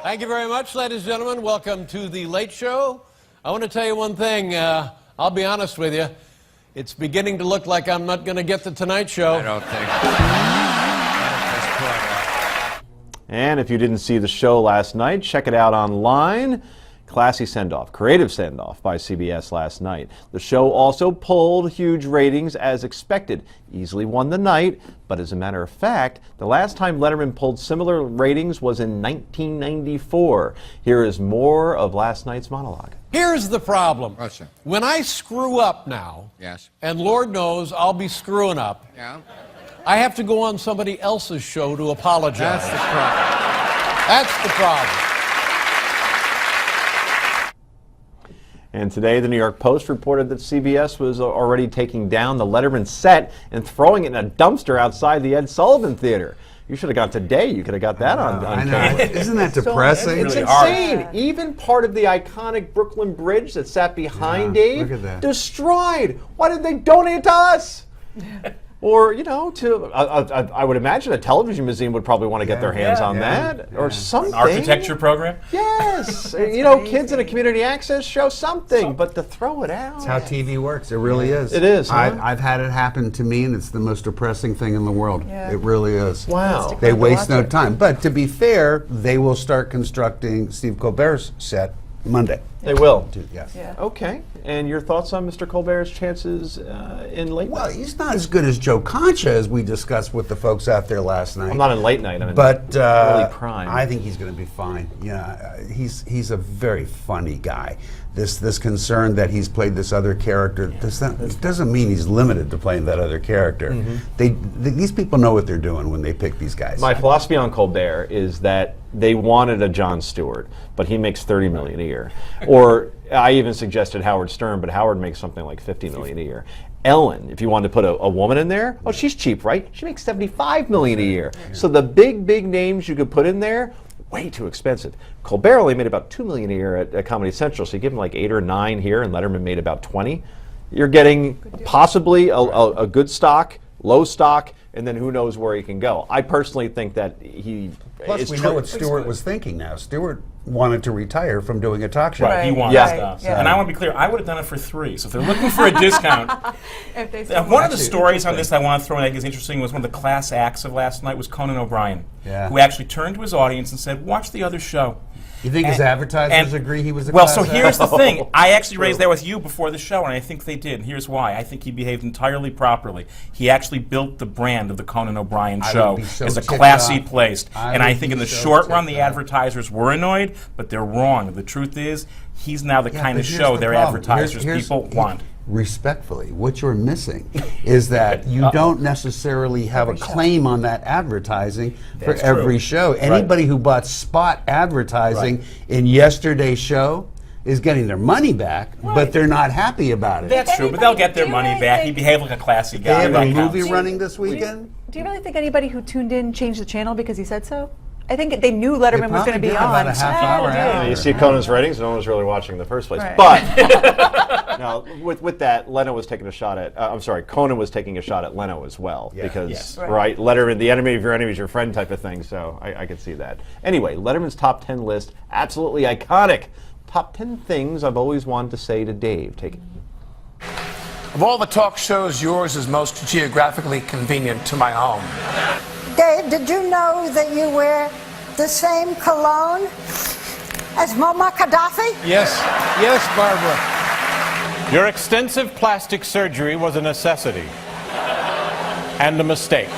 Thank you very much, ladies and gentlemen. Welcome to The Late Show. I want to tell you one thing. I'll be honest with you. It's beginning to look like I'm not going to get the Tonight Show. I don't think. And if you didn't see the show last night, check it out online. Classy send-off, creative send-off by CBS last night. The show also pulled huge ratings as expected, easily won the night, but as a matter of fact, the last time Letterman pulled similar ratings was in 1994. Here is more of last night's monologue. Here's the problem. Oh, sir. When I screw up now, Yes. and Lord knows I'll be screwing up, Yeah. I have to go on somebody else's show to apologize. That's the problem. That's the problem. And today, the New York Post reported that CBS was already taking down the Letterman set and throwing it in a dumpster outside the Ed Sullivan Theater. You should have gone today. You could have got that on camera. Isn't that depressing? It's really insane. hard. Even part of the iconic Brooklyn Bridge that sat behind Dave, look at that. destroyed. Why did they donate it to us? Or, you know, I would imagine a television museum would probably want to get their hands on that. Or something. Architecture program? Yes. You know, kids in a community access show, something. But to throw it out. That's how TV works. It really is. It is, huh? I've had it happen to me, and it's the most depressing thing in the world. Yeah. It really is. Wow. They waste no time. But to be fair, they will start constructing Steve Colbert's set Monday. They will. Yes. Yeah. Okay. And your thoughts on Mr. Colbert's chances in late Well, night? he's not as good as Joe Concha, as we discussed with the folks out there last night. I'm not in late night. I'm in But early prime. I think he's going to be fine. Yeah, he's a very funny guy. This concern that he's played this other character doesn't mean he's limited to playing that other character. These people know what they're doing when they pick these guys. My philosophy on Colbert is that they wanted a Jon Stewart, but he makes $30 million a year. Or I even suggested Howard Stern, but Howard makes something like $50 million a year. Ellen, if you wanted to put a woman in there, oh, she's cheap, right? She makes $75 million a year. So the big names you could put in there, way too expensive. Colbert only made about $2 million a year at Comedy Central, so you give him like 8 or 9 here, and Letterman made about 20. You're getting possibly a good stock, low stock, and then who knows where he can go. I personally think that he. Plus, we know what Stewart was thinking now. Stewart wanted to retire from doing a talk show. Right, he wants Yeah. stuff. Yeah. And I want to be clear, I would have done it for $3. So if they're looking for a discount. If they still One of the stories on this that I want to throw in that I think is interesting was one of the class acts of last night was Conan O'Brien, who actually turned to his audience and said, watch the other show. You think his advertisers agree he was a Well, class so act? here's the thing. I actually raised that with you before the show, and I think they did. And here's why. I think he behaved entirely properly. He actually built the brand of the Conan O'Brien I show would be so as a ticked classy off. place. I And I would think be in the so short run, the ticked off. advertisers were annoyed, but they're wrong. The truth is, he's now the Yeah, kind but of here's show the their problem. advertisers Here's- people want. Respectfully, what you're missing is that you don't necessarily have a claim on that advertising for That's every true. show. Anybody who bought spot advertising in yesterday's show is getting their money back, but they're not happy about it. That's true, but they'll get their money back. He behaved like a classy They guy. have a That movie counts. running this weekend? Do you really think anybody who tuned in changed the channel because he said so? I think they knew Letterman was going to probably be did on. about a half hour Yeah, after. they You do. see Conan's ratings, no one was really watching in the first place. Right. But now, with that, Leno was taking a shot at. Conan was taking a shot at Leno as well because Yes. right, Letterman, the enemy of your enemy is your friend type of thing. So I could see that. Anyway, Letterman's top 10 list, absolutely iconic. Top 10 things I've always wanted to say to Dave. Take it. Of all the talk shows, yours is most geographically convenient to my home. Dave, did you know that you wear the same cologne as Muammar Gaddafi? Yes, yes, Barbara. Your extensive plastic surgery was a necessity and a mistake.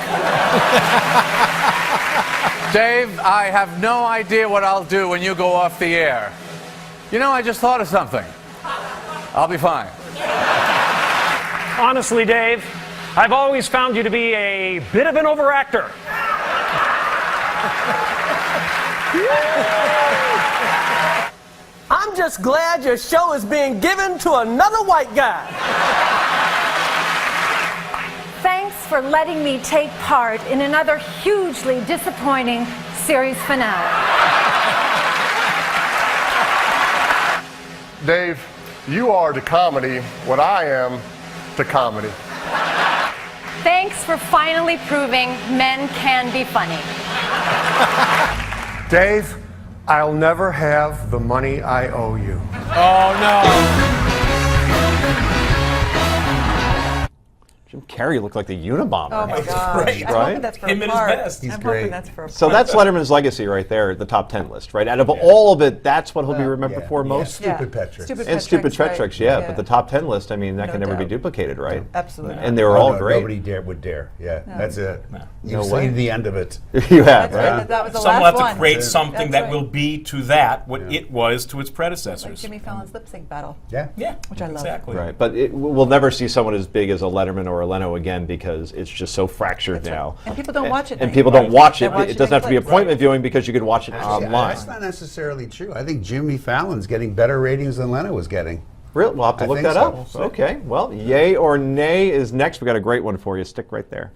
Dave, I have no idea what I'll do when you go off the air. You know, I just thought of something. I'll be fine. Honestly, Dave, I've always found you to be a bit of an overactor. I'm just glad your show is being given to another white guy. Thanks for letting me take part in another hugely disappointing series finale. Dave, you are to comedy what I am to comedy. Thanks for finally proving men can be funny. Dave, I'll never have the money I owe you. Oh, no. Jim Carrey looked like the Unabomber. Oh my gosh. Right. I'm hoping that's for Him a at his part. best. He's I'm great. hoping that's for a So that's Letterman's legacy right there, the top 10 list, right? Out of all of it, that's what he'll be remembered for most. Stupid pet tricks. And stupid pet right. tricks, yeah. But the top 10 list, I mean, that No can never be doubt. duplicated, right? Absolutely. And they were all no, great. Nobody would dare. Yeah, that's it. No You've way. seen the end of it. You have, That's right? right. That was the Someone last will have one. to create something That's that right. will be to that what it was to its predecessors. Like Jimmy Fallon's lip sync battle. Yeah. Yeah, Which I love. Exactly. Right, but we'll never see someone as big as a Letterman or a Leno again because it's just so fractured That's right. now. And people don't watch it And now. people don't watch They it. watch It it doesn't in have to be clips. appointment viewing because you could watch it Actually, online. that's not necessarily true. I think Jimmy Fallon's getting better ratings than Leno was getting. Really? We'll have to I look think that so. up. Okay, well, yay or nay is next. We got a great one for you. Stick right there.